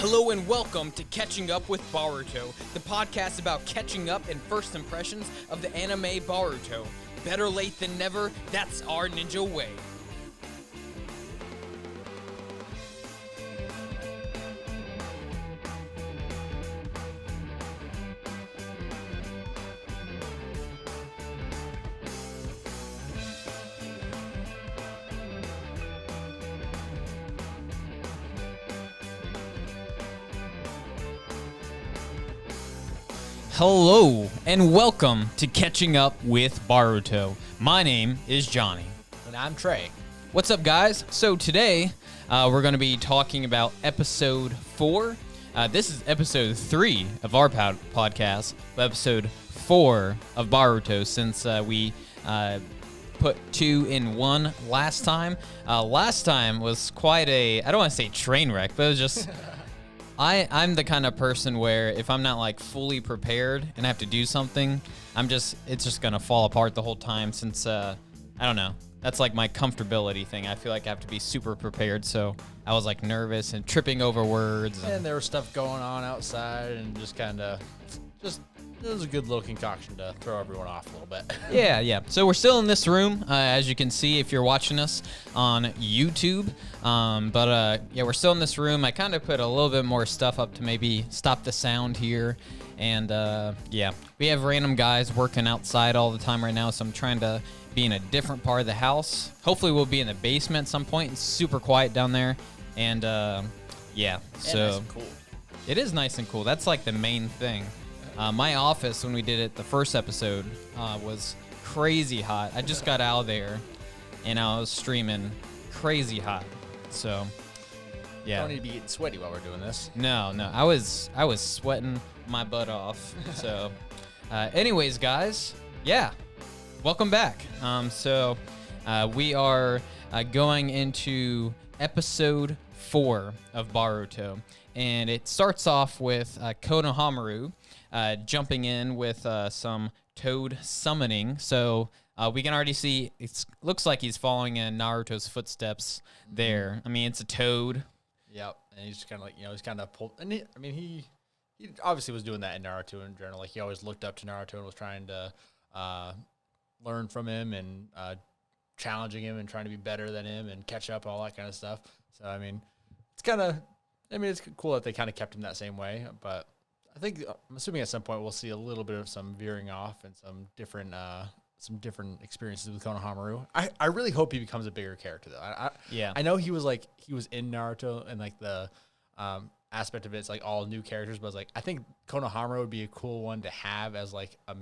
Hello and welcome to Catching Up with Boruto, the podcast about catching up and first impressions of the anime Boruto. Better late than never, that's our ninja way. Hello and welcome to Catching Up with Boruto. My name is Johnny. And I'm Trey. What's up, guys? So today we're going to be talking about episode 4. This is episode 3 of our podcast, but episode 4 of Boruto, since we put 2 in 1 last time. Last time was quite a, I don't want to say train wreck, but it was just... I'm the kind of person where if I'm not like fully prepared and I have to do something, it's just gonna fall apart the whole time, since I don't know. That's like my comfortability thing. I feel like I have to be super prepared, so I was like nervous and tripping over words. And there was stuff going on outside, and it was a good little concoction to throw everyone off a little bit. Yeah. So we're still in this room, as you can see if you're watching us on YouTube. But we're still in this room. I kind of put a little bit more stuff up to maybe stop the sound here. And we have random guys working outside all the time right now, so I'm trying to be in a different part of the house. Hopefully we'll be in the basement at some point. It's super quiet down there. And so nice and cool. It is nice and cool. That's like the main thing. My office, when we did it the first episode, was crazy hot. I just got out of there, and I was streaming crazy hot. So, yeah. Don't need to be getting sweaty while we're doing this. No. I was sweating my butt off. So, anyways, guys, welcome back. We are going into episode 4 of Boruto, and it starts off with Konahomoru jumping in with some toad summoning. So we can already see it looks like he's following in Naruto's footsteps there. I mean, it's a toad. Yep, and he's kind of like, he's kind of pulled. And he obviously was doing that in Naruto in general. Like, he always looked up to Naruto and was trying to learn from him and challenging him and trying to be better than him and catch up, all that kind of stuff. So, it's cool that they kind of kept him that same way, but I'm assuming at some point we'll see a little bit of some veering off and some different experiences with Konohamaru. I really hope he becomes a bigger character though. I know he was in Naruto, and like the aspect of it's like all new characters, but I think Konohamaru would be a cool one to have as like a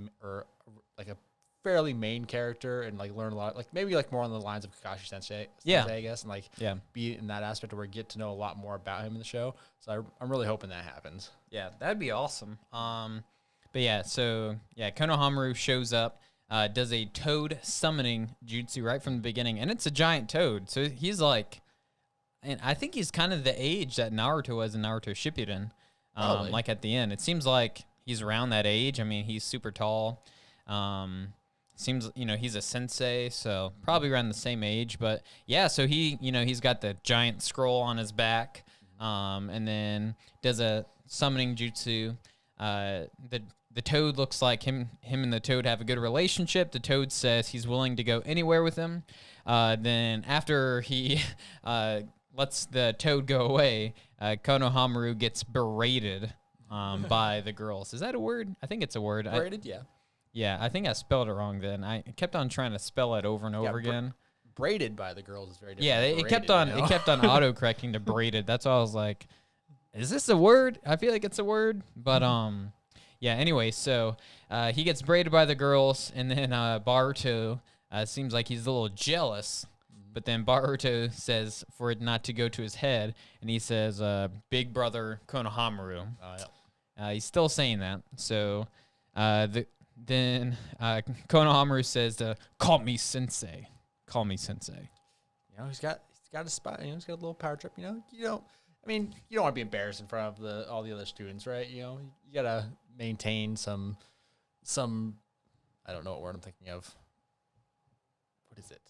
fairly main character, and like learn a lot, like maybe like more on the lines of Kakashi Sensei, I guess, and be in that aspect where we get to know a lot more about him in the show. So I'm really hoping that happens. Yeah, that'd be awesome. Konohamaru shows up, does a toad summoning jutsu right from the beginning, and it's a giant toad. So he's like, and I think he's kind of the age that Naruto was in Naruto Shippuden. Like at the end, it seems like he's around that age. I mean, he's super tall. Seems, he's a sensei, so probably around the same age. But yeah, so he's got the giant scroll on his back, and then does a summoning jutsu. The toad looks like him and the toad have a good relationship. The toad says he's willing to go anywhere with him. Then after he lets the toad go away, Konohamaru gets berated by the girls. Is that a word? I think it's a word. Berated, yeah. Yeah, I think I spelled it wrong then. I kept on trying to spell it over and over again. Braided by the girls is very different. Yeah, it kept on auto-correcting to braided. That's why I was like, is this a word? I feel like it's a word. But, anyway, so he gets braided by the girls, and then Boruto seems like he's a little jealous. But then Boruto says for it not to go to his head, and he says, big brother Konohamaru. He's still saying that. So Then Konohamaru says, "Call me sensei. Call me sensei." He's got a spot. He's got a little power trip. You don't want to be embarrassed in front of all the other students, right? You gotta maintain some. I don't know what word I'm thinking of. What is it?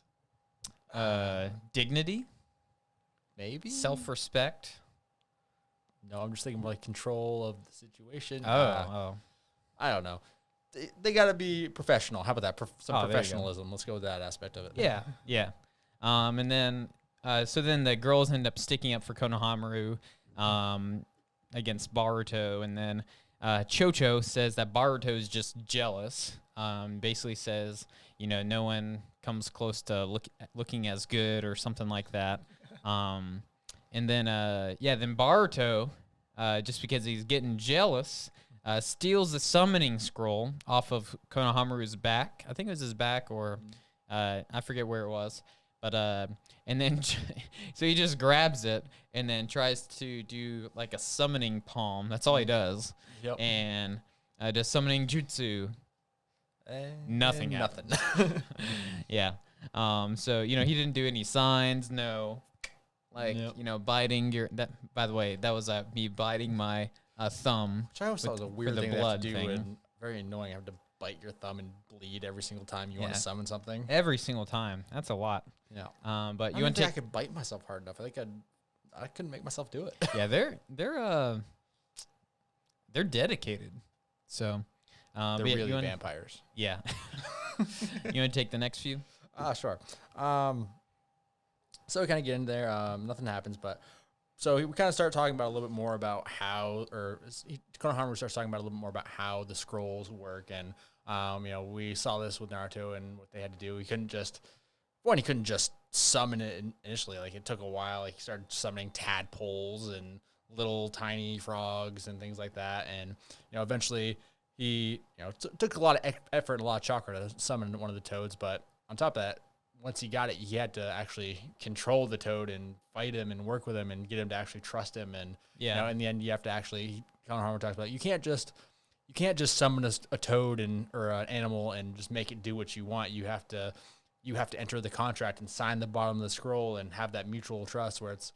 Dignity. Maybe self-respect. No, I'm just thinking more like control of the situation. Oh. I don't know. They got to be professional. How about that? Some Oh, there you go. professionalism. Let's go with that aspect of it. Yeah. And then, so then the girls end up sticking up for Konohamaru against Boruto. And then Chocho says that Boruto is just jealous. Basically says, no one comes close to looking as good or something like that. And then, then Boruto, just because he's getting jealous, steals the summoning scroll off of Konohamaru's back. I think it was his back, or I forget where it was. But and then so he just grabs it and then tries to do like a summoning palm. That's all he does. Yep. And does summoning jutsu. Nothing happened. Yeah. So he didn't do any signs. No. Like biting your. That, by the way, that was me biting my thumb. Which I always thought was a weird the thing blood to do, thing. and very annoying. Have to bite your thumb and bleed every single time you want to summon something. Every single time. That's a lot. Yeah. But I you want to I could bite myself hard enough. I think I couldn't make myself do it. Yeah, they're dedicated. So They're but really vampires. Yeah. You want to take the next few? Sure. So we kind of get in there. Nothing happens, but so we kind of start talking about a little bit more about how, Konohamaru starts talking about a little bit more about how the scrolls work, and we saw this with Naruto and what they had to do. He couldn't just summon it initially. Like, it took a while. Like, he started summoning tadpoles and little tiny frogs and things like that, and eventually he took a lot of effort and a lot of chakra to summon one of the toads. But on top of that, once he got it, he had to actually control the toad and fight him and work with him and get him to actually trust him. And in the end, you have to actually. Konohamaru talks about you can't just summon a toad or an animal and just make it do what you want. You have to enter the contract and sign the bottom of the scroll and have that mutual trust where it's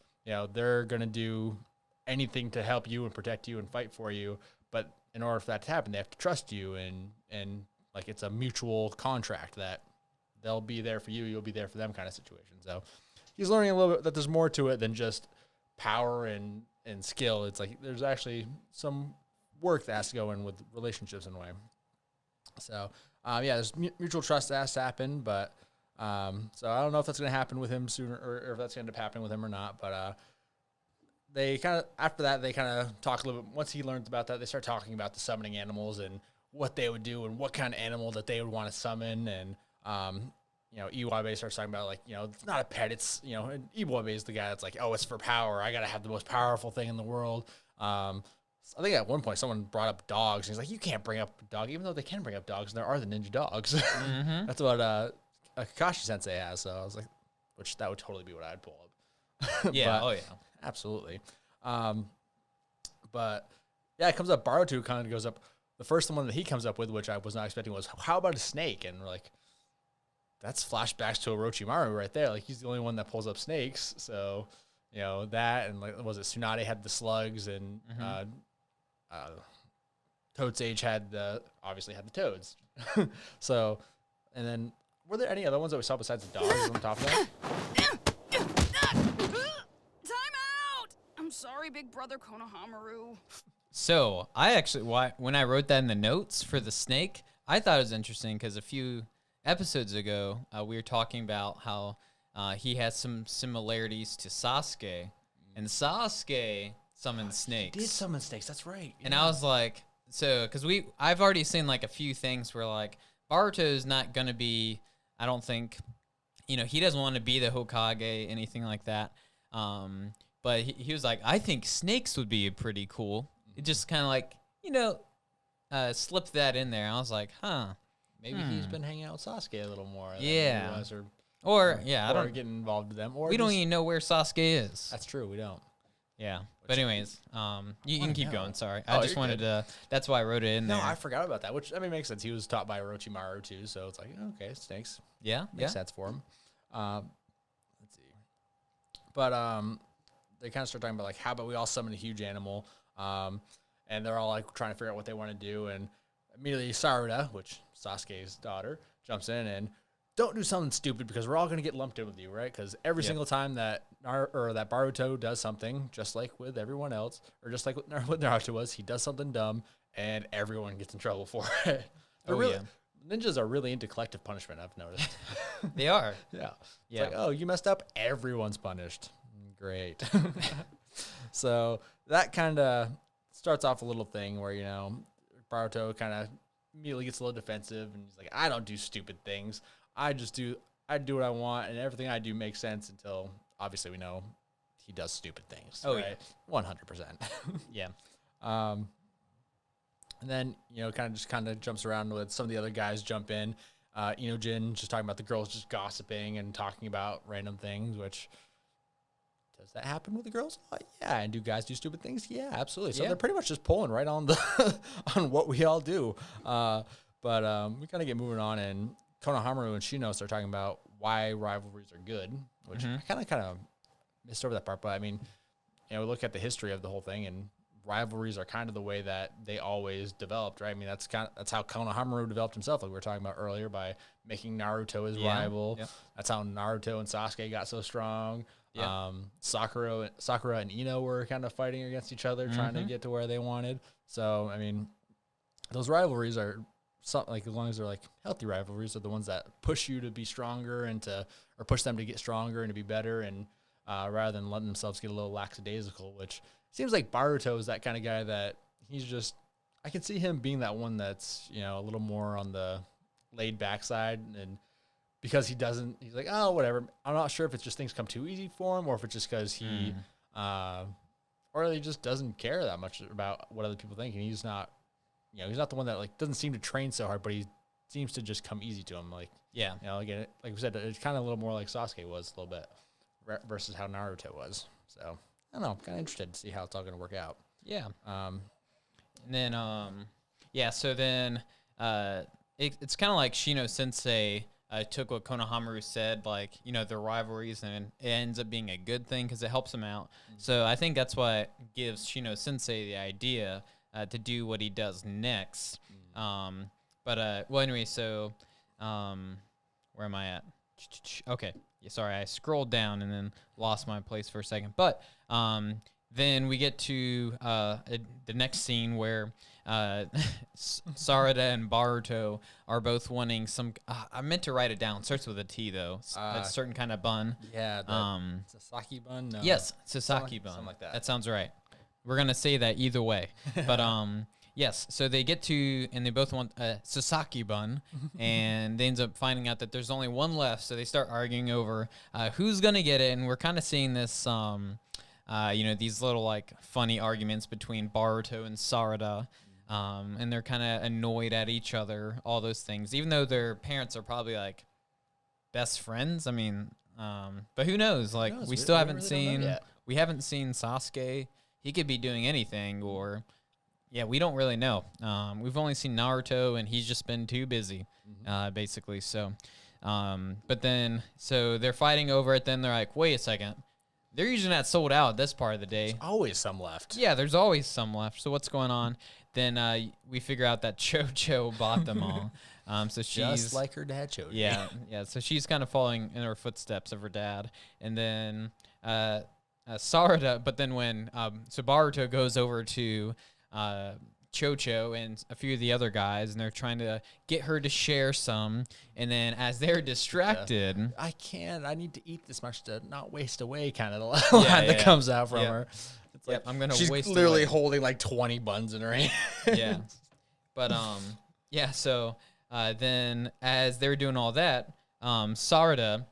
they're gonna do anything to help you and protect you and fight for you. But in order for that to happen, they have to trust you and like it's a mutual contract that they'll be there for you, you'll be there for them kind of situation. So he's learning a little bit that there's more to it than just power and skill. It's like there's actually some work that has to go in with relationships in a way. So there's mutual trust that has to happen, but so I don't know if that's going to happen with him sooner or if that's going to end up happening with him or not. But they kind of talk a little bit. Once he learns about that, they start talking about the summoning animals and what they would do and what kind of animal that they would want to summon. And CUWB starts talking about, like, it's not a pet. It's, and CUWB is the guy that's like, oh, it's for power. I got to have the most powerful thing in the world. I think at one point someone brought up dogs. And he's like, you can't bring up a dog, even though they can bring up dogs. And there are the ninja dogs. Mm-hmm. That's what Kakashi Sensei has. So I was like, which that would totally be what I'd pull up. Yeah. But, absolutely. But yeah, it comes up. Boruto kind of goes up. The first one that he comes up with, which I was not expecting, was how about a snake? And we're like, that's flashbacks to Orochimaru right there. Like, he's the only one that pulls up snakes. So, that, and like, was it Tsunade had the slugs, and Toad Sage obviously had the toads. So, and then were there any other ones that we saw besides the dogs on top of that? Time out! I'm sorry, big brother Konohamaru. So when I wrote that in the notes for the snake, I thought it was interesting because a few episodes ago, we were talking about how he has some similarities to Sasuke, and Sasuke summoned snakes. He did summon snakes, that's right. And I was like, because I've already seen like a few things where like Boruto is not going to be, I don't think, he doesn't want to be the Hokage, anything like that. But he was like, I think snakes would be pretty cool. It just kind of like, slipped that in there. I was like, maybe he's been hanging out with Sasuke a little more. Yeah. Or I don't get involved with them. Or we don't even know where Sasuke is. That's true. We don't. Yeah. But anyways, you can keep going. Sorry. Oh, I just wanted to, that's why I wrote it in there. No, I forgot about that, which, makes sense. He was taught by Orochimaru too. So it's like, okay, snakes. Yeah. Makes sense for him. Let's see. But they kind of start talking about, like, how about we all summon a huge animal? And they're all like trying to figure out what they want to do. And immediately Sarada, which Sasuke's daughter, jumps in and don't do something stupid because we're all going to get lumped in with you, right? Because every single time that that Boruto does something, just like with everyone else, or just like what Naruto was, he does something dumb, and everyone gets in trouble for it. Ninjas are really into collective punishment, I've noticed. They are. Yeah. It's like, oh, you messed up, everyone's punished. Great. So that kind of starts off a little thing where, Boruto kind of immediately gets a little defensive, and he's like, I don't do stupid things. I do what I want, and everything I do makes sense until obviously we know he does stupid things. Oh, right? 100%. Yeah. And then, kind of jumps around with some of the other guys jump in. Jin just talking about the girls just gossiping and talking about random things, which does that happen with the girls? Yeah. And do guys do stupid things? Yeah, absolutely. So they're pretty much just pulling right on on what we all do. But we kind of get moving on, and Konahomoru and Shino start talking about why rivalries are good, which I kind of missed over that part. But I mean, we look at the history of the whole thing, and rivalries are kind of the way that they always developed, right? I mean, that's how Konohamaru developed himself, like we were talking about earlier, by making Naruto his rival. Yep. That's how Naruto and Sasuke got so strong. Yep. Sakura and Ino were kind of fighting against each other, trying to get to where they wanted. So, I mean, those rivalries are as long as they're like healthy rivalries, are the ones that push you to be stronger or push them to get stronger and to be better, and rather than letting themselves get a little lackadaisical, which seems like Boruto is that kind of guy that he's just, I can see him being that one that's, a little more on the laid back side, and because he's like, oh, whatever. I'm not sure if it's just things come too easy for him, or if it's just because he just doesn't care that much about what other people think. And he's not, he's not the one that like doesn't seem to train so hard, but he seems to just come easy to him. Like, again, like we said, it's kind of a little more like Sasuke was a little bit versus how Naruto was. So I don't know. I'm kind of interested to see how it's all going to work out. Yeah. And then, so then it's kind of like Shino Sensei took what Konohamaru said, like, the rivalries, and it ends up being a good thing because it helps him out. So I think that's what gives Shino Sensei the idea to do what he does next. Anyway, so where am I at? Okay. Yeah, sorry, I scrolled down and then lost my place for a second. But then we get to the next scene where Sarada and Boruto are both wanting some. I meant to write it down. Starts with a T though. A certain kind of bun. Yeah. Sasaki bun. No. Yes, Sasaki bun. Something like that. That sounds right. We're gonna say that either way. But yes. So they get to, and they both want a Sasaki bun, and they end up finding out that there's only one left. So they start arguing over who's gonna get it, and we're kind of seeing this. These little like funny arguments between Boruto and Sarada. And they're kind of annoyed at each other, all those things, even though their parents are probably like best friends. I mean, but who knows? Like, we still haven't seen, we haven't seen Sasuke. He could be doing anything, or we don't really know. We've only seen Naruto, and he's just been too busy, basically. So, but then, so they're fighting over it. Then they're like, wait a second. They're usually not sold out this part of the day. There's always some left. Yeah, there's always some left. So what's going on? Then we figure out that Chocho bought them all. So she's just like her dad, Chocho. Yeah. So she's kind of following in her footsteps of her dad. And then Sarada. But then when so Boruto goes over to Chocho and a few of the other guys, and they're trying to get her to share some. And then as they're distracted, I need to eat this much to not waste away, kind of the line that comes out from her. It's like, I'm gonna she's waste literally away. holding like 20 buns in her hand. Yeah. But so then as they're doing all that, Sarada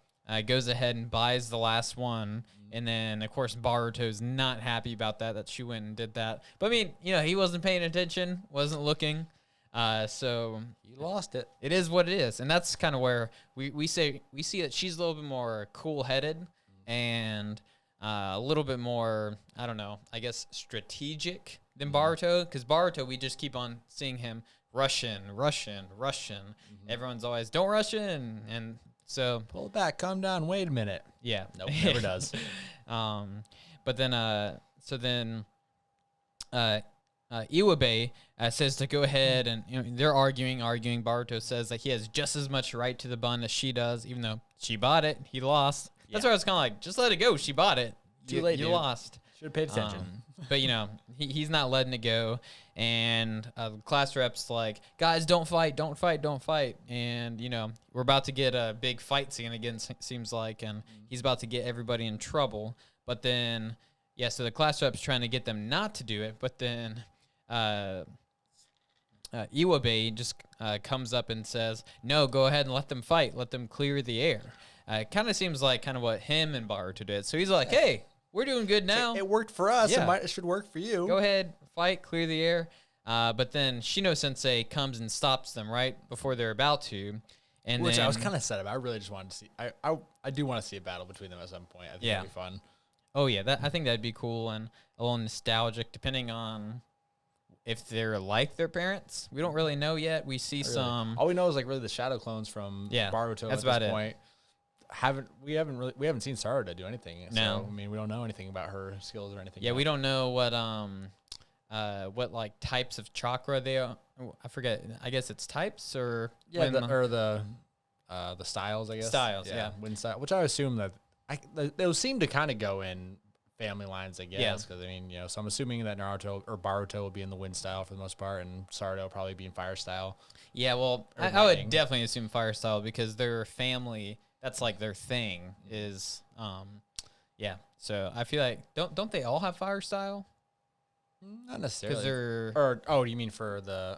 goes ahead and buys the last one. And then, of course, Baruto's not happy about that she went and did that. But, I mean, he wasn't paying attention, wasn't looking. So you lost it. It is what it is. And that's kind of where we see that she's a little bit more cool-headed and a little bit more, I don't know, I guess strategic than Boruto. Because Boruto, we just keep on seeing him Russian. Everyone's always, don't rush in. And so pull it back, calm down, wait a minute. Yeah. Nope, never does. But then, Iwabe says to go ahead and they're arguing. Baruto says that he has just as much right to the bun as she does, even though she bought it. He lost. That's why I was kind of like, just let it go. She bought it. Too late, You dude. lost. Should have paid attention. But he's not letting it go, and the class rep's like, guys, don't fight, and we're about to get a big fight scene again. Seems like, and he's about to get everybody in trouble. But then, so the class rep's trying to get them not to do it, but then Iwabe just comes up and says, no, go ahead and let them fight, let them clear the air. It kind of seems like what him and Baruto did. So he's like, hey, we're doing good now. It worked for us. Yeah. It should work for you. Go ahead, fight, clear the air. But then Shino Sensei comes and stops them right before they're about to. Which I was kind of sad about. I really just wanted to see. I do want to see a battle between them at some point. I think that'd be fun. Oh, yeah. I think that'd be cool and a little nostalgic, depending on if they're like their parents. We don't really know yet. We see some. All we know is really the shadow clones from Boruto that's at this about point. We haven't seen Sarada do anything. No. So, I mean, we don't know anything about her skills or anything. Yeah, we don't know what types of chakra they are. I forget. I guess it's types or the styles. I guess styles. Yeah, wind style, which I assume that those seem to kind of go in family lines. I guess because so I'm assuming that Naruto or Boruto will be in the wind style for the most part, and Sarada will probably be in fire style. Yeah, well, I would definitely assume fire style because their family. That's their thing is, So I feel like don't they all have fire style? Not necessarily. Because do you mean for the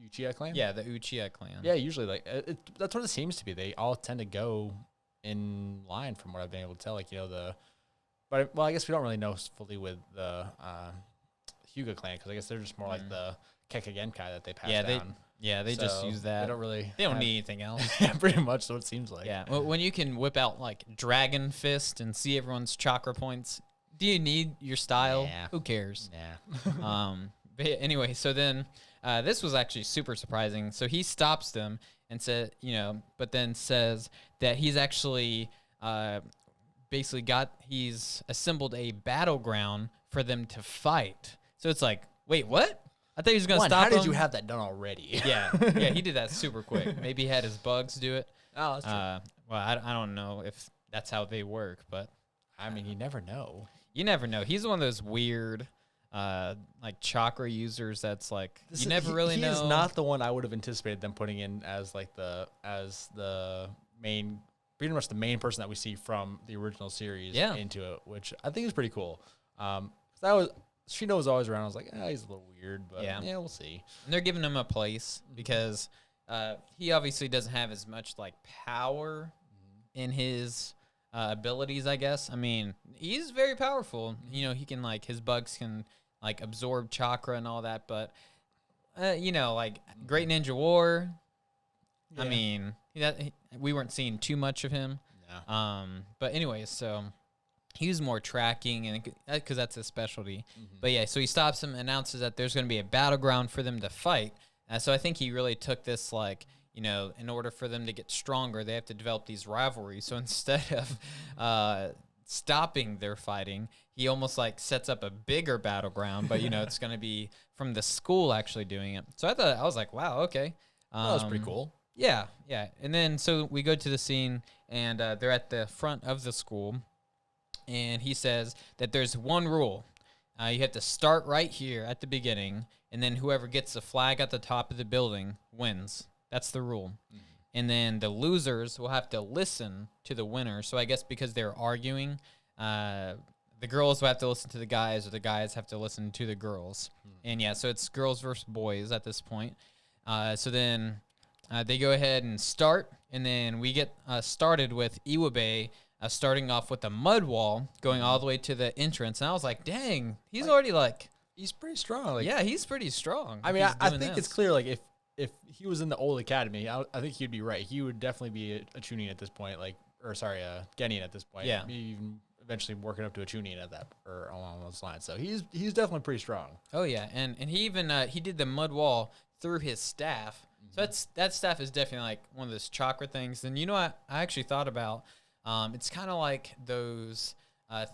Uchiha clan? Yeah, the Uchiha clan. Yeah, usually that's what it seems to be. They all tend to go in line from what I've been able to tell. But I guess we don't really know fully with the Hyuga clan because I guess they're just more like the Kekagenkai that they passed down. They just use that. They don't need anything else. Pretty much, so it seems like. Yeah, when you can whip out Dragon Fist and see everyone's chakra points, do you need your style? Yeah. Who cares? Yeah. But anyway, so then this was actually super surprising. So he stops them and said, but then says that he's actually he's assembled a battleground for them to fight. So it's like, wait, what? I thought he was going to stop How did them. you have that done already? Yeah, he did that super quick. Maybe he had his bugs do it. Oh, that's true. Well, I don't know if that's how they work, but I mean, you never know. You never know. He's one of those weird, chakra users that's you never really know. He is not the one I would have anticipated them putting in as the main, pretty much the main person that we see from the original series into it, which I think is pretty cool. Shino was always around. I was like, he's a little weird, but we'll see. And they're giving him a place because he obviously doesn't have as much power in his abilities, I guess. I mean, he's very powerful. He can his bugs can absorb chakra and all that, but Great Ninja War. Yeah. I mean, we weren't seeing too much of him. No. But anyways, so he was more tracking, and because that's his specialty. Mm-hmm. But so he stops him, announces that there's going to be a battleground for them to fight. So I think he really took this in order for them to get stronger, they have to develop these rivalries. So instead of stopping their fighting, he almost sets up a bigger battleground, but it's going to be from the school actually doing it. So I was like, wow, okay. That was pretty cool. Yeah. And then so we go to the scene, and they're at the front of the school. And he says that there's one rule. You have to start right here at the beginning, and then whoever gets the flag at the top of the building wins. That's the rule. Mm-hmm. And then the losers will have to listen to the winner. So I guess because they're arguing, the girls will have to listen to the guys, or the guys have to listen to the girls. Mm-hmm. And so it's girls versus boys at this point. So then they go ahead and start, and then we get started with Iwabe starting off with a mud wall going all the way to the entrance. And I was like, dang, he's already he's pretty strong. He's pretty strong. I mean, I think it's clear, if he was in the old academy, I think he'd be right. He would definitely be a Chunin at this point, Genin at this point. Yeah. Maybe even eventually working up to a Chunin at that, or along those lines. So he's definitely pretty strong. Oh, yeah. And he even, he did the mud wall through his staff. Mm-hmm. So that staff is definitely one of those chakra things. And I actually thought about, it's kind of like those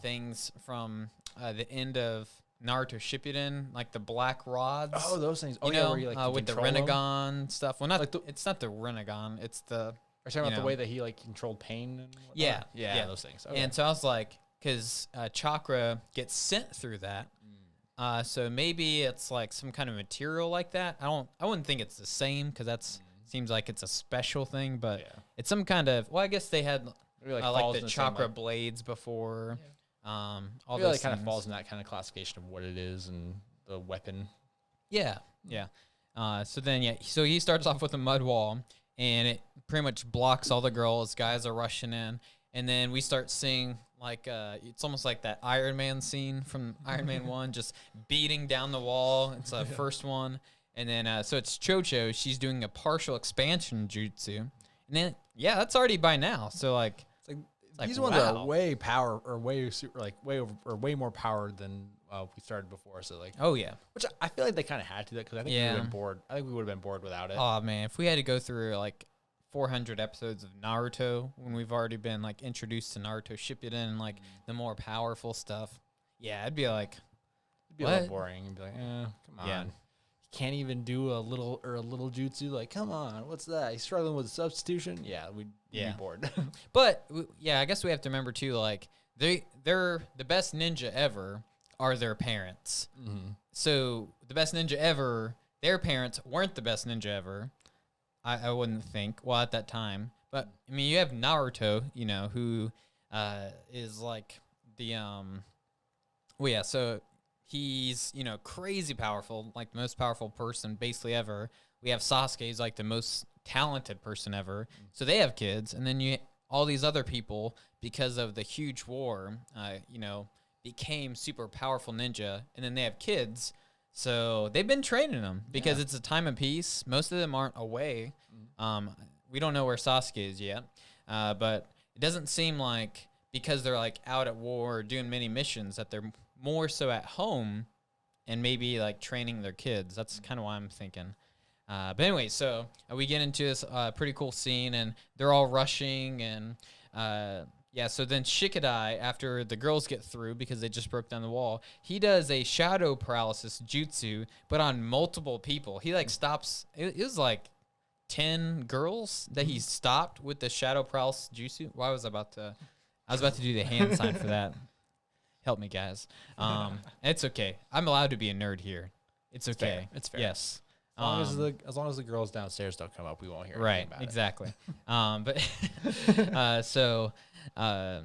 things from the end of Naruto Shippuden, like the black rods. Oh, those things. Oh, you yeah, know, where you, like, you with the control 'em? Renegon stuff. Well, not Like it's not the Renegon. It's the Are you talking about you the know. way that he, like, controlled pain and whatnot? Yeah, Yeah, yeah. those things. Okay. And so I was like, because chakra gets sent through that. So maybe it's like some kind of material like that. I wouldn't think it's the same because seems like it's a special thing, but Yeah. it's some kind of. Well, I guess they had Maybe, like, like falls the in the same, chakra like- blades before. All Maybe those like kind of things. falls in that kind of classification of what it is and the weapon. Yeah, yeah. So then, so he starts off with a mud wall, and it pretty much blocks all the girls. Guys are rushing in, and then we start seeing like it's almost like that Iron Man scene from Iron Man 1, just beating down the wall. It's the first one, and then so it's Chocho. She's doing a partial expansion jutsu, and then that's already by now. So like. Like, These ones are wow. way way more powered than we started before. So like, Oh yeah. which I feel like they kind of had to, because I think we would Yeah. have been bored. I think we would have been bored without it. Oh man, if we had to go through like 400 episodes of Naruto when we've already been like introduced to Naruto Shippuden and like the more powerful stuff, I'd be like, It'd be a what? little boring. You'd be like, come on. Yeah. You can't even do a little jutsu. Like, come on, what's that? He's struggling with substitution. Yeah, we'd be bored. But I guess we have to remember too, like they're the best ninja ever are their parents. So the best ninja ever, their parents weren't the best ninja ever. I wouldn't think. Well, at that time, but I mean, you have Naruto, who is like the so he's crazy powerful, like the most powerful person basically ever. We have Sasuke, who's like the most talented person ever. So they have kids, and then all these other people, because of the huge war, became super powerful ninja, and then they have kids. So they've been training them because it's a time of peace. Most of them aren't away. We don't know where Sasuke is yet, but it doesn't seem like because they're like out at war or doing many missions that they're more so at home and maybe like training their kids. That's kind of why I'm thinking. But anyway, so we get into this pretty cool scene, and they're all rushing, and so then Shikadai, after the girls get through because they just broke down the wall, he does a shadow paralysis jutsu, but on multiple people. He like stops. It was like 10 girls that he stopped with the shadow paralysis jutsu. Well, I was about to do the hand sign for that. Help me, guys. It's okay. I'm allowed to be a nerd here. It's okay. It's fair. Yes. As long as the girls downstairs don't come up, we won't hear anything Right, about exactly. So I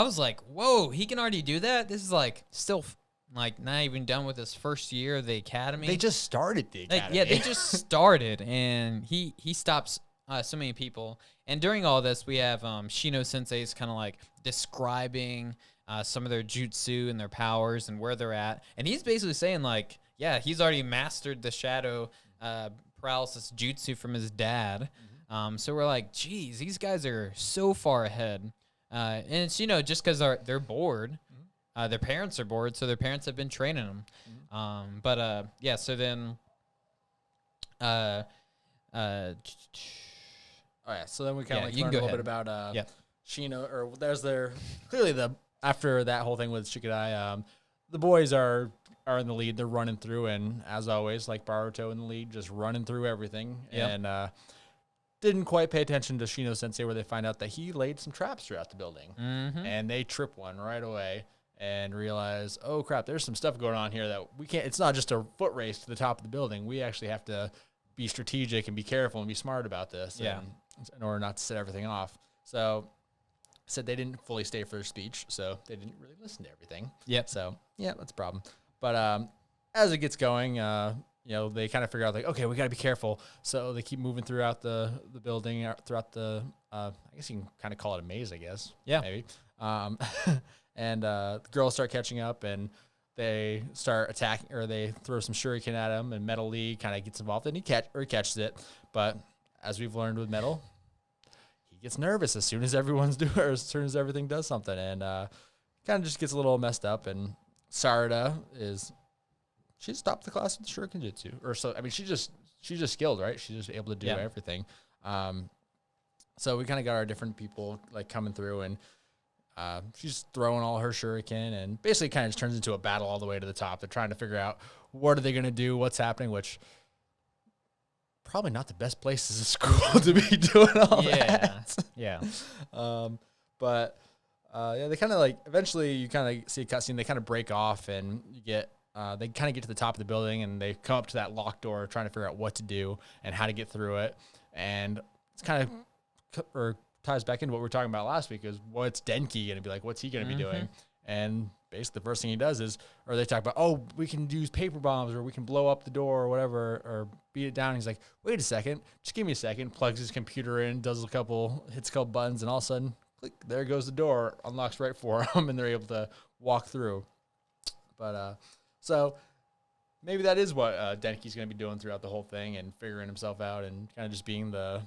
was like, whoa, he can already do that? This is like still like not even done with his first year of the academy. They just started the academy. They just started, and he stops so many people. And during all this, we have Shino Sensei's kind of like describing some of their jutsu and their powers and where they're at. And he's basically saying like, he's already mastered the shadow paralysis jutsu from his dad. So we're like, geez, these guys are so far ahead. And it's, just because they're bored. Their parents are bored, so their parents have been training them. So then... so then we kind of you learned can a go little bit ahead. about Shino, or there's clearly after that whole thing with Shikadai, the boys are in the lead. They're running through, and as always, like Boruto in the lead, just running through everything. Yep. And didn't quite pay attention to Shino Sensei, where they find out that he laid some traps throughout the building, and they trip one right away and realize, oh crap, there's some stuff going on here that we can't. It's not just a foot race to the top of the building. We actually have to be strategic and be careful and be smart about this. Yeah. In order not to set everything off. So said they didn't fully stay for their speech, so they didn't really listen to everything. Yep. So that's a problem. But as it gets going, they kind of figure out like, okay, we got to be careful. So they keep moving throughout the building, throughout the I guess you can kind of call it a maze, I guess. Yeah. Maybe. And the girls start catching up, and they start attacking, or they throw some shuriken at him, and Metal Lee kind of gets involved, and he catches it. But as we've learned with Metal, he gets nervous as soon as as soon as everything does something, and kind of just gets a little messed up. And Sarada she stopped the class with the shuriken jutsu, or so. I mean, she's just skilled, right? She's just able to do everything. So we kind of got our different people like coming through, and she's throwing all her shuriken, and basically kind of just turns into a battle all the way to the top. They're trying to figure out what are they going to do, what's happening, which probably not the best place as a school to be doing all that. Yeah. But they kind of like eventually you kind of see a cutscene. They kind of break off, and you get they kind of get to the top of the building, and they come up to that locked door, trying to figure out what to do and how to get through it. And it's kind of ties back into what we were talking about last week is what's Denki going to be like? What's he going to be doing? And basically the first thing he does is, or they talk about, oh, we can use paper bombs or we can blow up the door or whatever, or beat it down. He's like, wait a second, just give me a second, plugs his computer in, hits a couple buttons, and all of a sudden, click, there goes the door, unlocks right for him, and they're able to walk through. But, so maybe that is what Denki's going to be doing throughout the whole thing and figuring himself out and kind of just being the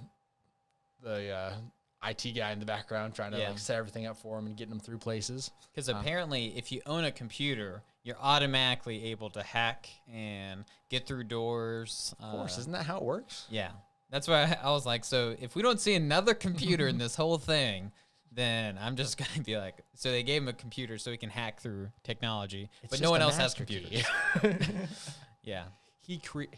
IT guy in the background trying to like set everything up for him and getting him through places. Because apparently if you own a computer, you're automatically able to hack and get through doors. Of course, isn't that how it works? Yeah. That's why I was like, so if we don't see another computer in this whole thing, then I'm just going to be like, so they gave him a computer so he can hack through technology, but no one else has computers. Yeah.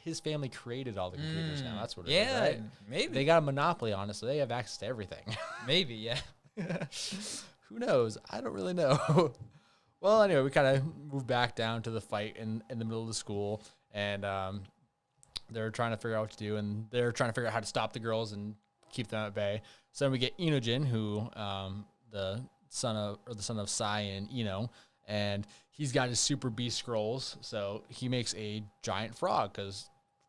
His family created all the computers now. That's what it is, right? Maybe. They got a monopoly on it, so they have access to everything. Maybe, yeah. Who knows? I don't really know. Well, anyway, we kind of move back down to the fight in the middle of the school, and they're trying to figure out what to do, and they're trying to figure out how to stop the girls and keep them at bay. So then we get Inojin, who the son of Sai and Ino, and he's got his super beast scrolls, so he makes a giant frog because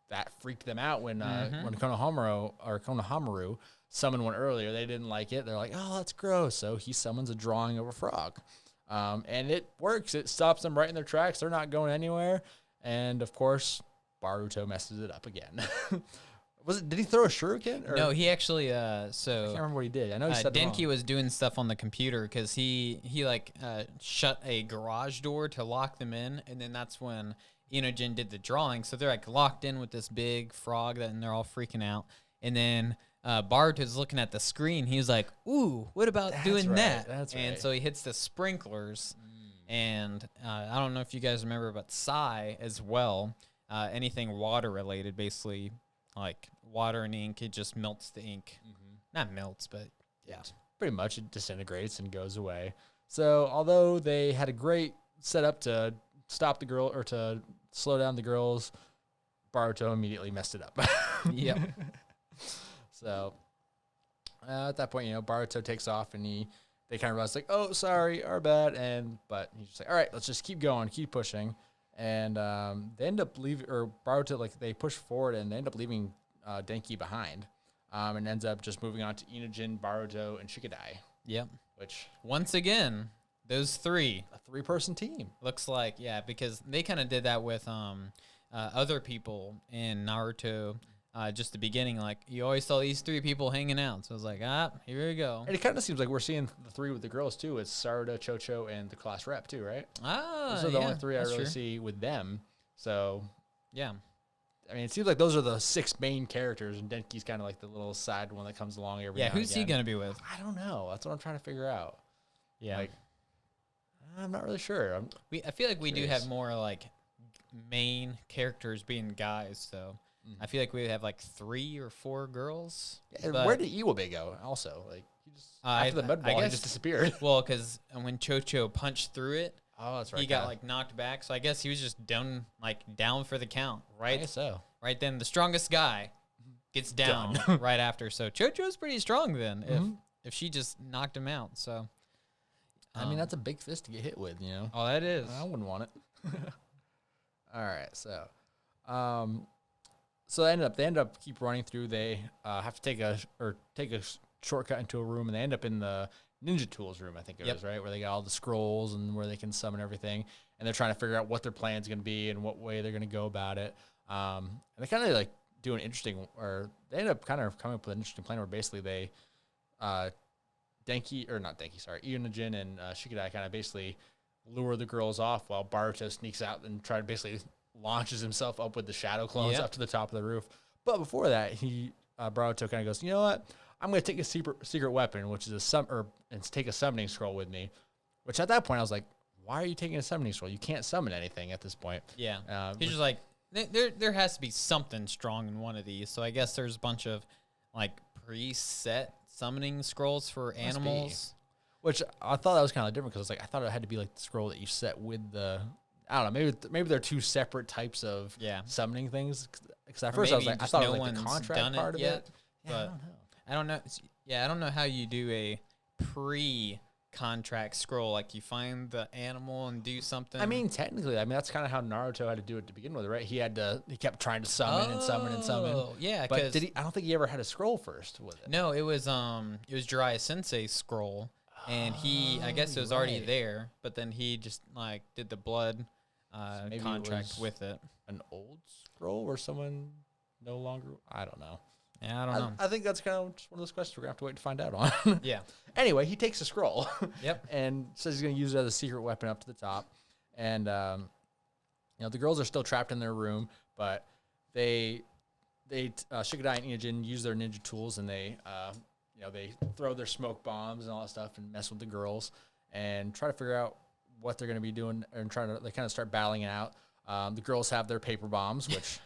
that freaked them out when Konahomoru summoned one earlier. They didn't like it. They're like, oh, that's gross. So he summons a drawing of a frog, and it works. It stops them right in their tracks. They're not going anywhere. And of course, Boruto messes it up again. Did he throw a shuriken? Or? No, he actually. I can't remember what he did. I know he said Denki was doing stuff on the computer because he shut a garage door to lock them in, and then that's when Inojin did the drawing. So they're like locked in with this big frog, and they're all freaking out. And then Boruto's looking at the screen. He's like, "Ooh, what about doing that?" That's right. And so he hits the sprinklers. And I don't know if you guys remember, but Sai as well. Anything water related, basically. Like water and ink, it just melts the ink. Not melts, but yeah. Pretty much it disintegrates and goes away. So although they had a great setup to stop the girl or to slow down the girls, Boruto immediately messed it up. Yep. So at that point, Boruto takes off and they kind of realize like, oh, sorry, our bad. But he's just like, all right, let's just keep going, keep pushing. And they end up leaving, or Boruto, like they push forward and they end up leaving Denki behind, and ends up just moving on to Inojin, Boruto, and Shikadai. Yep. Which once again, those three, a 3-person team looks like, yeah, because they kind of did that with other people in Naruto. Just the beginning, like you always saw these 3 people hanging out. So I was like, here we go. And it kind of seems like we're seeing the 3 with the girls too. It's Sarada, Chocho, and the class rep too, right? Those are the only 3 I really see with them. So yeah, I mean, it seems like those are the 6 main characters, and Denki's kind of like the little side one that comes along every now and who's again. he gonna be with? I don't know. That's what I'm trying to figure out. Yeah, like I'm not really sure. I feel like we do have more like main characters being guys, so. I feel like we have like 3 or 4 girls. Yeah, where did CUWB go? Also, like he just after the mud ball, he just disappeared. Well, because when Chocho punched through it, that's right. He got like knocked back. So I guess he was just down for the count, right? I guess so. Right then, the strongest guy gets down right after. So Chocho's pretty strong then. If she just knocked him out. So I mean, that's a big fist to get hit with, Oh, that is. I wouldn't want it. All right, so. So they end up keep running through. They have to take a shortcut into a room, and they end up in the Ninja Tools room, I think it is, right? Where they got all the scrolls and where they can summon everything. And they're trying to figure out what their plan's going to be and what way they're going to go about it. And they kind of like do an interesting, or they end up kind of coming up with an interesting plan where basically they, Inojin and Shikadai kind of basically lure the girls off while Boruto sneaks out and try to basically launches himself up with the shadow clones up to the top of the roof. But before that, Boruto kind of goes, you know what? I'm going to take a secret weapon, which is and take a summoning scroll with me. Which at that point I was like, why are you taking a summoning scroll? You can't summon anything at this point. Yeah. He's just like, there has to be something strong in one of these. So I guess there's a bunch of like preset summoning scrolls for animals. Which I thought that was kind of different because I thought it had to be like the scroll that you set with the, I don't know, maybe they're two separate types of summoning things. Because at first I was like, I thought it was like the contract part of it. But I don't know. Yeah, I don't know how you do a pre-contract scroll. Like you find the animal and do something. I mean, technically, that's kind of how Naruto had to do it to begin with, right? He kept trying to summon and summon and summon. Yeah, but I don't think he ever had a scroll first with it. No, it was Jiraiya Sensei's scroll, and I guess it was already there, but then he just like did the blood contract with it. An old scroll or someone no longer. I don't know. Yeah, I don't know. I think that's kind of just one of those questions we're going to have to wait to find out on. Yeah. Anyway, he takes a scroll. Yep. And says he's going to use it as a secret weapon up to the top. And, the girls are still trapped in their room, but Shikadai and Inajin use their ninja tools, and they throw their smoke bombs and all that stuff and mess with the girls and try to figure out what they're going to be doing and they kind of start battling it out. The girls have their paper bombs, which...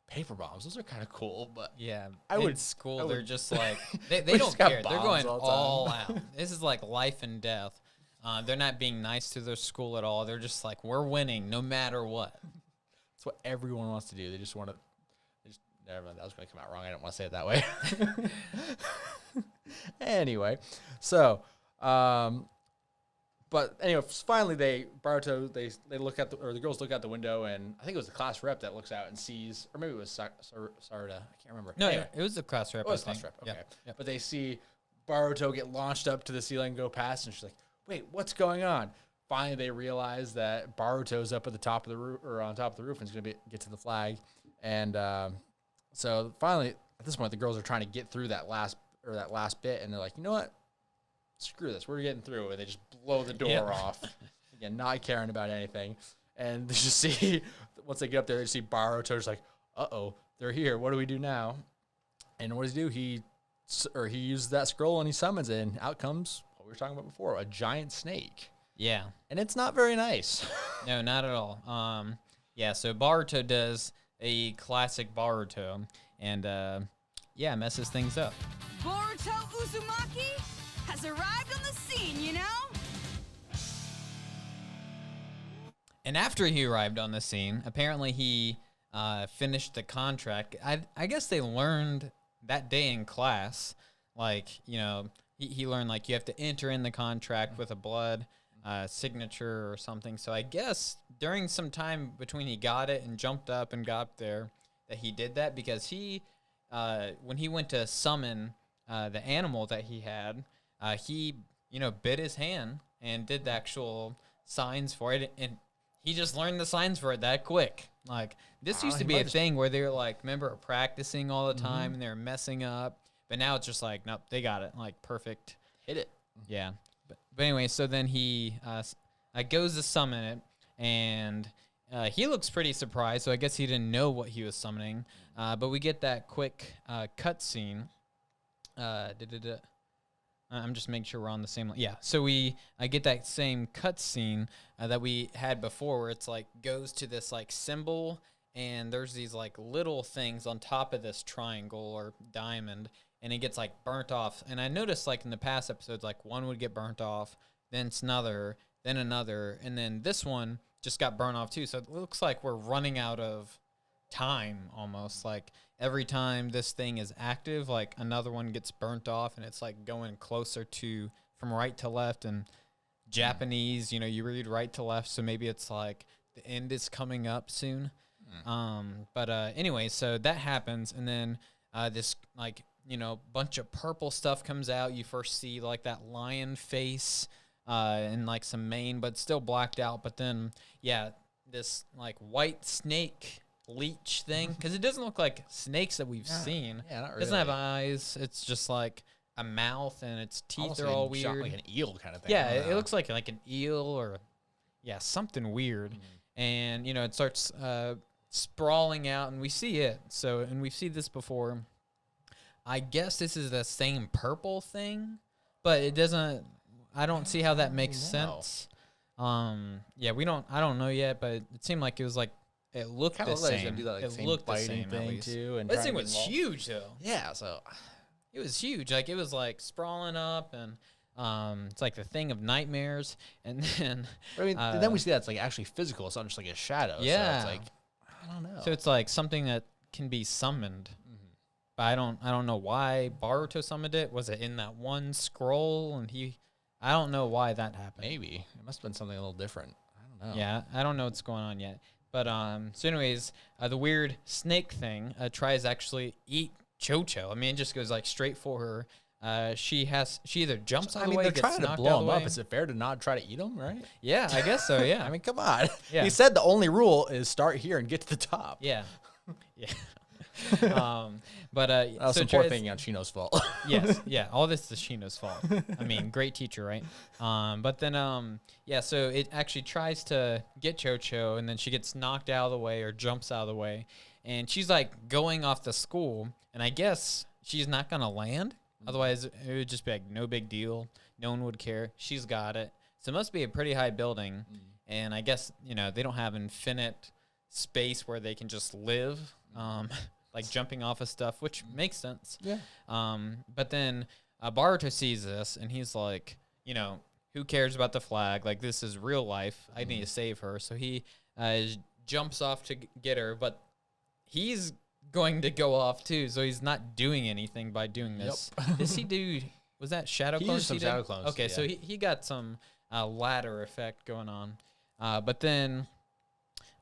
Paper bombs, those are kind of cool, but in school they're just like they don't care. They're going all out. This is like life and death. They're not being nice to their school at all. They're just like, we're winning no matter what. That's what everyone wants to do. They just want to. Never mind, that was going to come out wrong. I didn't want to say it that way. Anyway, so. But anyway, finally Boruto, they look at the girls look out the window, and I think it was the class rep that looks out and sees, or maybe it was Sarada, I can't remember. No, anyway, it was the class rep. it was class rep, okay. Yep. But they see Boruto get launched up to the ceiling and go past, and she's like, wait, what's going on? Finally, they realize that Baruto's up at the top of the roof, or on top of the roof, and is going to get to the flag. And so finally, at this point, the girls are trying to get through that last bit, and they're like, you know what? Screw this, we're getting through, and they just blow the door off. Again, not caring about anything. And they just see, once they get up there, they see Boruto just like, uh-oh, they're here. What do we do now? And what does he do? He uses that scroll and he summons it, and out comes what we were talking about before, a giant snake. Yeah. And it's not very nice. No, not at all. So Boruto does a classic Boruto, and messes things up. Boruto Uzumaki has arrived on the scene, you know? And after he arrived on the scene, apparently he finished the contract. I guess they learned that day in class, like, he learned, like, you have to enter in the contract with a blood signature or something. So I guess during some time between he got it and jumped up and got up there that he did that, because when he went to summon the animal that he had, he, bit his hand and did the actual signs for it, and he just learned the signs for it that quick. Like, this used to be a thing where they were like, remember, practicing all the time, and they were messing up, but now it's just like, nope, they got it, like, perfect. Hit it. Yeah. But anyway, so then he goes to summon it, and he looks pretty surprised, so I guess he didn't know what he was summoning, but we get that quick cut scene. I'm just making sure we're on the same line. Yeah, so I get that same cutscene that we had before, where it's like goes to this like symbol, and there's these like little things on top of this triangle or diamond, and it gets like burnt off. And I noticed like in the past episodes, like one would get burnt off, then it's another, then another, and then this one just got burnt off too. So it looks like we're running out of time almost. Like every time this thing is active, like another one gets burnt off, and it's like going closer to from right to left. And Japanese, you read right to left, so maybe it's like the end is coming up soon. But anyway, so that happens, and then this like bunch of purple stuff comes out. You first see like that lion face and like some mane, but still blacked out. But then this like white snake leech thing, because it doesn't look like snakes that we've seen. Yeah, not really. It doesn't have eyes. It's just like a mouth, and its teeth almost are all weird. Like an eel kind of thing. Yeah, it looks like an eel or something weird. And it starts sprawling out, and we see it. So, and we've seen this before. I guess this is the same purple thing, but it doesn't. I don't see how that makes really know. sense. Yeah, we don't. I don't know yet, but it seemed like it was like it looked Kind the of like same. gonna do that like It same looked the biting same at thing least. too. And This try thing and get was involved. huge though. Yeah, so It was huge. Like it was like sprawling up, and it's like the thing of nightmares. And then I mean, then we see that it's like actually physical. It's not just like a shadow. Yeah. So it's like I don't know. so it's like something that can be summoned. But I don't know why Boruto summoned it. Was it in that one scroll? And I don't know why that happened. Maybe it must have been something a little different. I don't know. Yeah, I don't know what's going on yet. But so anyways, the weird snake thing tries to actually eat Chocho. I mean, it just goes like straight for her. She either jumps out I of the mean, way, they're gets trying to knocked blow out of him the up. way. Is it fair to not try to eat him? Right? Yeah, I guess so. Yeah. I mean, come on. Yeah. He said the only rule is start here and get to the top. yeah, yeah. But That was so some poor tries- thinking on Chino's fault. Yes, yeah. All this is Shino's fault. I mean, great teacher, right? But then, yeah. So it actually tries to get Chocho, and then she gets knocked out of the way or jumps out of the way, and she's like going off the school, and I guess she's not gonna land. Otherwise, it would just be like no big deal. No one would care. She's got it. So it must be a pretty high building, and I guess they don't have infinite space where they can just live. Like jumping off of stuff, which makes sense. Yeah. But then Boruto sees this, and he's like, who cares about the flag? Like, this is real life. I need to save her. So he jumps off to get her, but he's going to go off too. So he's not doing anything by doing this. Does he do? Was that shadow He clones? used some did? shadow clones, Okay, so yeah. he got some ladder effect going on. But then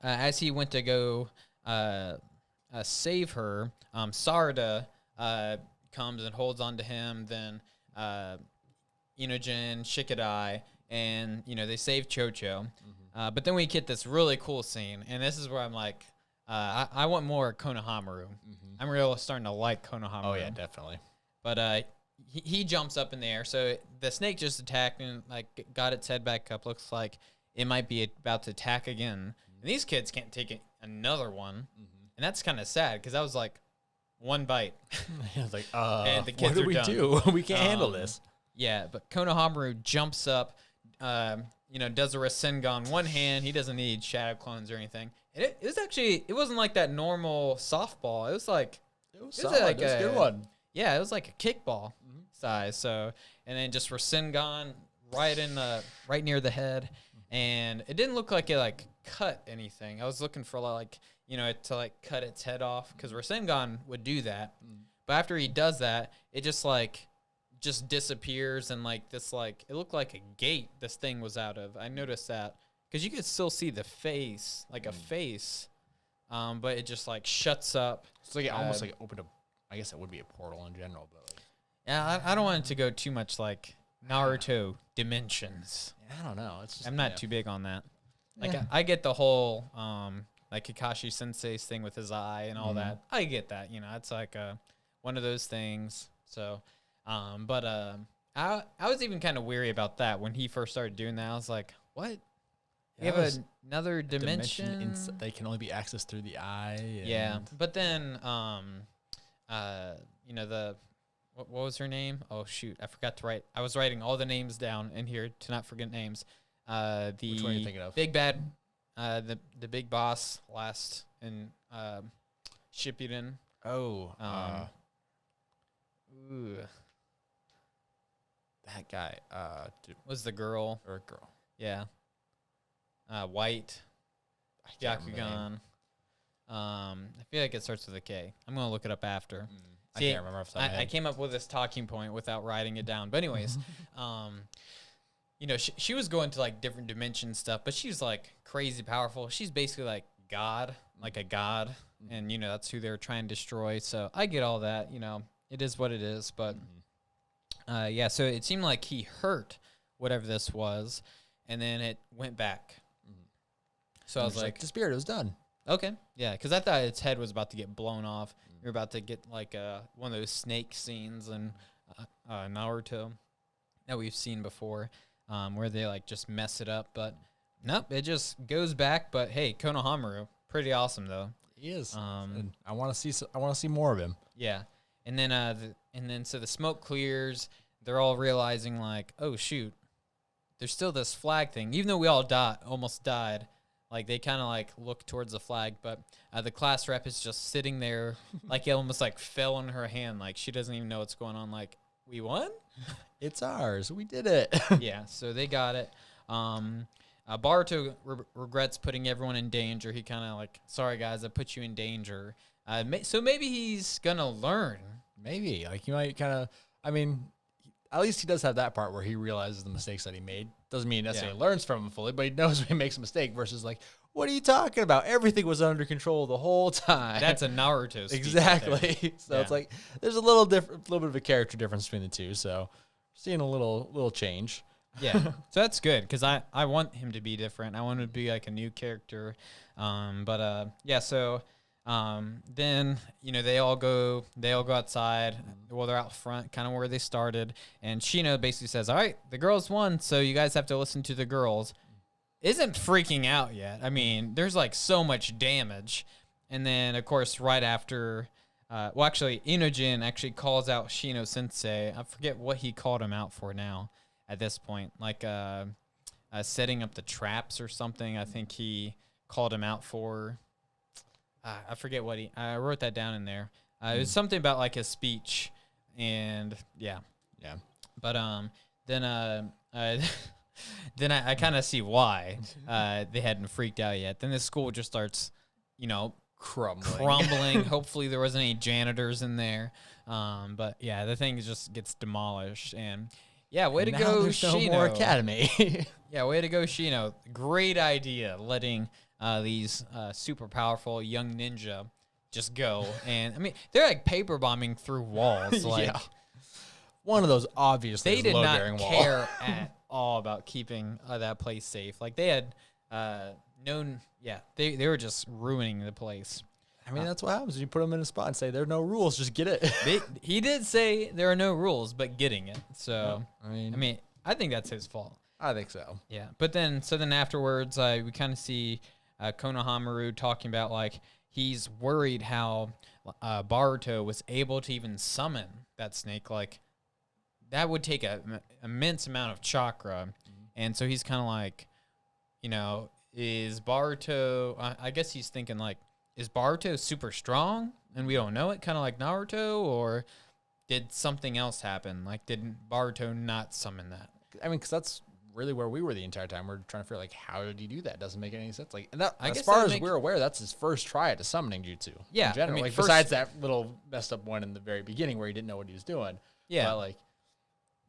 as he went to go save her, Sarada comes and holds on to him. Then Inogen, Shikadai, and they save Chocho. But then we get this really cool scene, and this is where I'm like, I want more Konahomoru. I'm really starting to like Konahomoru. Oh yeah, definitely. But he jumps up in the air. So the snake just attacked and like got its head back up. Looks like it might be about to attack again. And these kids can't take another one. And that's kind of sad because that was like one bite. I was like, And the what kids do are we done. do? We can't handle this. Yeah, but Konohamaru jumps up, does a Rasengan one hand. He doesn't need shadow clones or anything. And it was actually, it wasn't like that normal softball. It was like, It was solid. solid. Like It was a good one. yeah, it was like a kickball size. So, and then just Rasengan right near the head. And it didn't look like it like cut anything. I was looking for like, it to like cut its head off because Rasengan would do that. But after he does that, it just disappears and like this like it looked like a gate this thing was out of. I noticed that because you could still see the face, like a face, but it just like shuts up. It's like it almost like opened up. I guess it would be a portal in general, but like, Yeah, I don't want it to go too much like Naruto dimensions. I don't know. It's just, I'm not too big on that. Like I get the whole like Kakashi Sensei's thing with his eye and all that. I get that. It's like one of those things. So, but I was even kind of weary about that when he first started doing that. I was like, what? You Yeah, have there's another dimension? they can only be accessed through the eye. And Yeah, but then what was her name? Oh shoot, I forgot to write. I was writing all the names down in here to not forget names. Which one are you thinking of? Big bad, the big boss last in Shippuden. Oh, Ooh, that guy. was the girl? Or a girl. Yeah. White. I can't remember the name. Yakugan. I feel like it starts with a K. I'm gonna look it up after. I See, can't remember off the top of my I head. came up with this talking point without writing it down. But anyways, she was going to like different dimension stuff, but she's like crazy powerful. She's basically like God, like a god, and that's who they're trying to destroy. So I get all that. It is what it is. But yeah, so it seemed like he hurt whatever this was, and then it went back. So I was like, the spirit was done. okay, yeah, because I thought its head was about to get blown off. You're about to get like one of those snake scenes in Naruto that we've seen before, where they like just mess it up. But nope, it just goes back. But hey, Konohamaru, pretty awesome though. He is. And I want to see. I want to see more of him. Yeah, and then so the smoke clears. they're all realizing like, oh shoot, there's still this flag thing. Even though we all almost died, like they kind of like look towards the flag, but the class rep is just sitting there, like it almost like fell in her hand, like she doesn't even know what's going on. Like, we won? It's ours. We did it. Yeah, so they got it. Boruto regrets putting everyone in danger. He kind of like, sorry guys, I put you in danger. So maybe he's gonna learn. Maybe. Like, you might kind of, I mean, at least he does have that part where he realizes the mistakes that he made. Doesn't mean he necessarily learns from them fully, but he knows when he makes a mistake versus like, what are you talking about? Everything was under control the whole time. That's a Naruto speech. Exactly. So it's like there's a little bit of a character difference between the two. So seeing a little change. Yeah. So that's good because I want him to be different. I want him to be like a new character. So then, you know, they all go outside. Well, they're out front, kind of where they started. And Shino basically says, all right, the girls won, so you guys have to listen to the girls. Isn't freaking out yet. I mean, there's like so much damage. And then, of course, right after, Inojin actually calls out Shino Sensei. I forget what he called him out for now at this point. Like setting up the traps or something. I think he called him out for... I forget what I wrote that down in there. It was something about like his speech, and yeah. But then I kind of see why they hadn't freaked out yet. Then the school just starts, you know, crumbling. Hopefully there wasn't any janitors in there. But yeah, the thing just gets demolished, and yeah, way to go, Shino. No more academy. Yeah, way to go, Shino. Great idea, letting these super powerful young ninja just go. And I mean, they're like paper bombing through walls. Like, one of those obviously they did not wall. care at all about keeping that place safe. Like they had known, they were just ruining the place. I mean, that's what happens when you put them in a spot and say there are no rules, just get it. He did say there are no rules, but getting it. So I mean, I think that's his fault. I think so. Yeah, but then afterwards, we kind of see Konahomoru talking about like he's worried how Boruto was able to even summon that snake. Like that would take an immense amount of chakra, and so he's kind of like, you know, is Boruto? I guess he's thinking like, is Boruto super strong and we don't know it, kind of like Naruto, or did something else happen? Like, did Boruto not summon that? I mean, because that's really where we were the entire time. We're trying to figure like, how did he do that? Doesn't make any sense. Like, and that, as far as we're aware, that's his first try at a summoning jutsu. Yeah, in general. I mean, like besides that little messed up one in the very beginning where he didn't know what he was doing. Yeah, but like,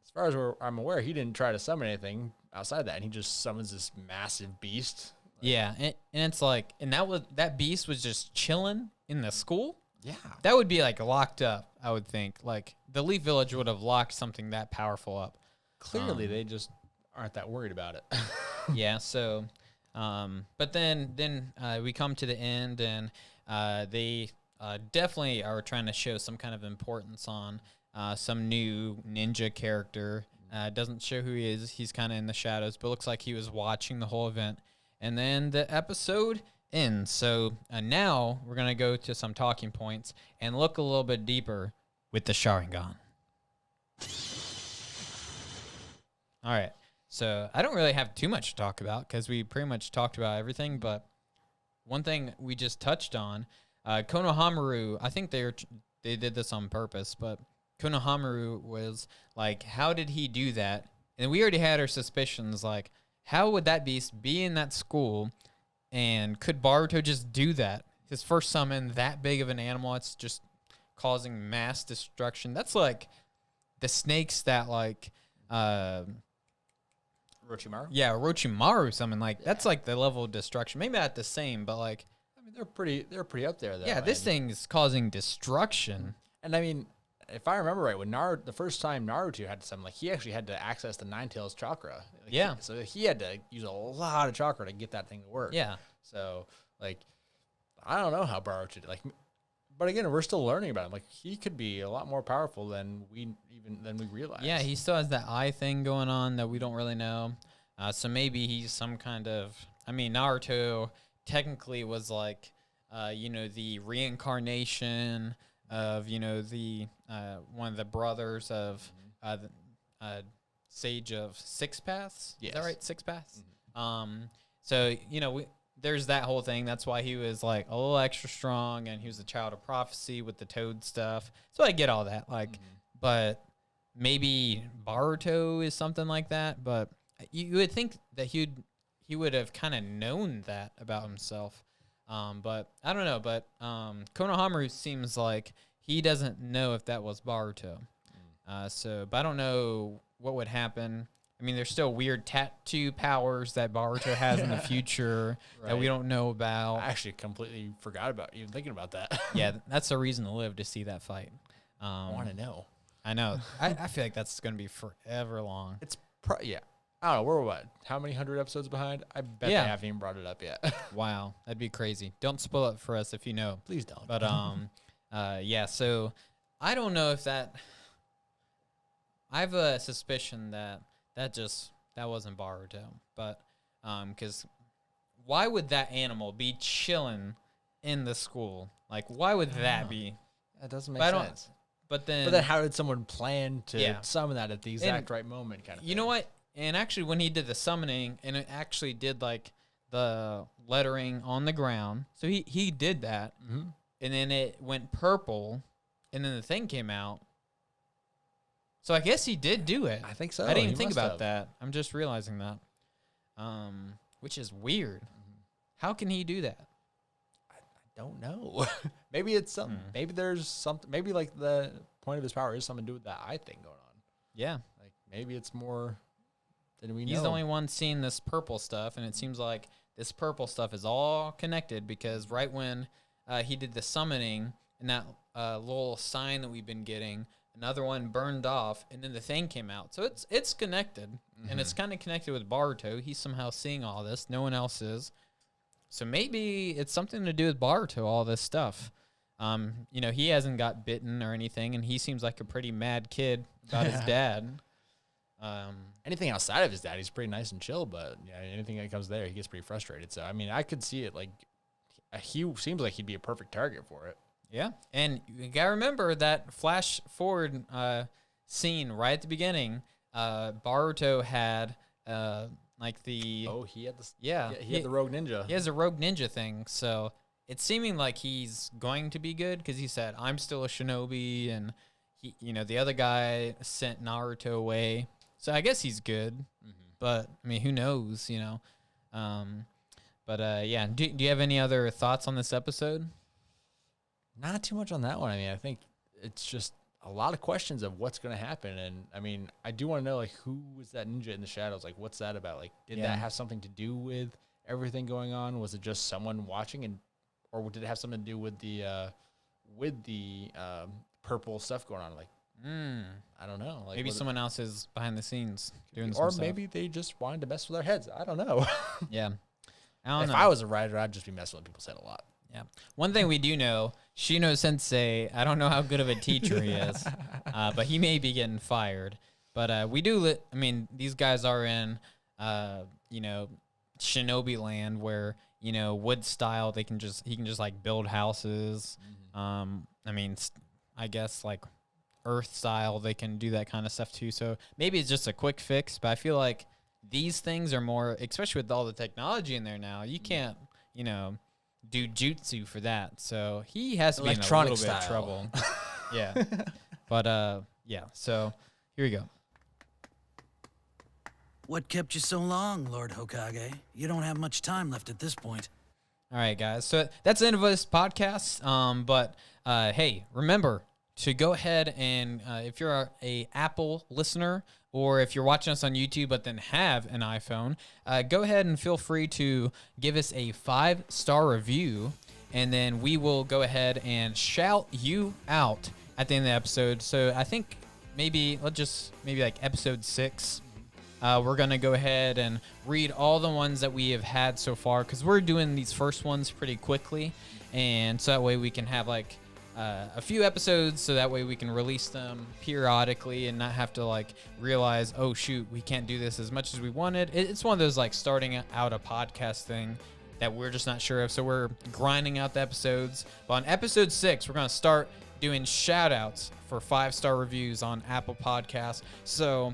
as far as I'm aware, he didn't try to summon anything outside that, and he just summons this massive beast. Yeah, and it's like, and that beast was just chilling in the school. Yeah, that would be like locked up. I would think like the Leaf Village would have locked something that powerful up. Clearly, they just aren't that worried about it. Yeah. So, but then we come to the end, and they definitely are trying to show some kind of importance on some new ninja character. Doesn't show who he is. He's kind of in the shadows, but looks like he was watching the whole event. And then the episode ends. So now we're going to go to some talking points and look a little bit deeper with the Sharingan. All right. So I don't really have too much to talk about because we pretty much talked about everything. But one thing we just touched on, Konohamaru, I think they did this on purpose, but Konohamaru was like, how did he do that? And we already had our suspicions, like, how would that beast be in that school? And could Boruto just do that? His first summon, that big of an animal, it's just causing mass destruction. That's like the snakes that like Orochimaru? Yeah, Orochimaru summon. Like that's like the level of destruction. Maybe not the same, but like I mean they're pretty up there though. Yeah, this thing is causing destruction. And I mean, if I remember right, when the first time Naruto had to summon, like he actually had to access the Nine Tails chakra. Like, so he had to use a lot of chakra to get that thing to work. Yeah. So like, I don't know how Boruto did. Like, but again, we're still learning about him. Like he could be a lot more powerful than we realize. Yeah, he still has that eye thing going on that we don't really know. So maybe he's some kind of. I mean, Naruto technically was like, the reincarnation of the one of the brothers of Sage of Six Paths. Is that Yes. right? Six Paths. So there's that whole thing. That's why he was like a little extra strong, and he was a child of prophecy with the toad stuff. So I get all that. Like, but maybe Boruto is something like that. But you would think that he would have kind of known that about himself. But I don't know. But Konohamaru seems like he doesn't know if that was Boruto. But I don't know what would happen. I mean, there's still weird tattoo powers that Boruto has in the future that we don't know about. I actually completely forgot about even thinking about that. Yeah, that's a reason to live, to see that fight. I want to know. I know. I feel like that's going to be forever long. It's yeah. I don't know. We're what? How many 100 episodes behind? I bet they haven't even brought it up yet. Wow, that'd be crazy. Don't spoil it for us if you know. Please don't. But yeah. So I don't know if that. I have a suspicion that wasn't Boruto, but because why would that animal be chilling in the school? Like, why would that be? That doesn't make sense. But then how did someone plan to summon that at the exact right moment? Kind of. You know what? And actually, when he did the summoning, and it actually did like the lettering on the ground, so he did that, and then it went purple, and then the thing came out. So I guess he did do it. I think so. I didn't even He think must about have. that. I'm just realizing that, which is weird. How can he do that? I don't know. Maybe it's something. Maybe there's something. Maybe like the point of his power is something to do with that eye thing going on. Yeah. Like maybe it's more than we know. He's the only one seeing this purple stuff, and it seems like this purple stuff is all connected because right when he did the summoning and that little sign that we've been getting, another one burned off, and then the thing came out. So it's connected, and it's kind of connected with Boruto. He's somehow seeing all this. No one else is. So maybe it's something to do with Boruto, all this stuff. He hasn't got bitten or anything, and he seems like a pretty mad kid about his dad. Anything outside of his dad, he's pretty nice and chill, but anything that comes there, he gets pretty frustrated. So, I mean, I could see it like he seems like he'd be a perfect target for it. Yeah, and you gotta remember that flash forward scene right at the beginning. Boruto had like the he had the he had the rogue ninja. He has a rogue ninja thing, so it's seeming like he's going to be good because he said, "I'm still a shinobi," and he, the other guy sent Naruto away, so I guess he's good. But I mean, who knows? Yeah. Do you have any other thoughts on this episode? Not too much on that one. I mean, I think it's just a lot of questions of what's going to happen. And I mean, I do want to know, like, who was that ninja in the shadows? Like, what's that about? Like, did that have something to do with everything going on? Was it just someone watching, or did it have something to do with the purple stuff going on? Like, I don't know. Like, maybe someone else is behind the scenes doing some or stuff. maybe they just wanted to mess with our heads. I don't know. Yeah. I don't know. If I was a writer, I'd just be messing with people's head a lot. Yeah. One thing we do know, Shino Sensei, I don't know how good of a teacher he is, but he may be getting fired. But we do, these guys are in, shinobi land where, wood style, he can just like build houses. I guess like earth style, they can do that kind of stuff too. So maybe it's just a quick fix, but I feel like these things are more, especially with all the technology in there now, you can't, do jutsu for that. So he has to be in a little bit of trouble. Yeah. But, so here we go. What kept you so long, Lord Hokage? You don't have much time left at this point. All right, guys. So that's the end of this podcast. But hey, remember to go ahead and if you're a Apple listener or if you're watching us on YouTube but then have an iPhone, go ahead and feel free to give us a 5-star review, and then we will go ahead and shout you out at the end of the episode. So I think maybe like episode 6. We're going to go ahead and read all the ones that we have had so far because we're doing these first ones pretty quickly. And so that way we can have like a few episodes so that way we can release them periodically and not have to like realize, oh, shoot, we can't do this as much as we wanted. It's one of those like starting out a podcast thing that we're just not sure of. So we're grinding out the episodes. But on episode 6, we're going to start doing shout outs for 5-star reviews on Apple Podcasts. So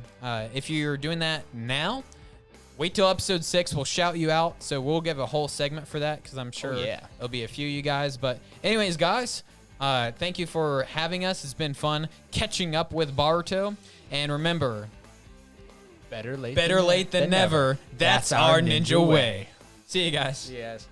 if you're doing that now, wait till episode 6. We'll shout you out. So we'll give a whole segment for that because I'm sure there'll be a few of you guys. But anyways, guys, thank you for having us. It's been fun catching up with Boruto. And remember, Better late than never. That's our ninja way. See you guys. Yes.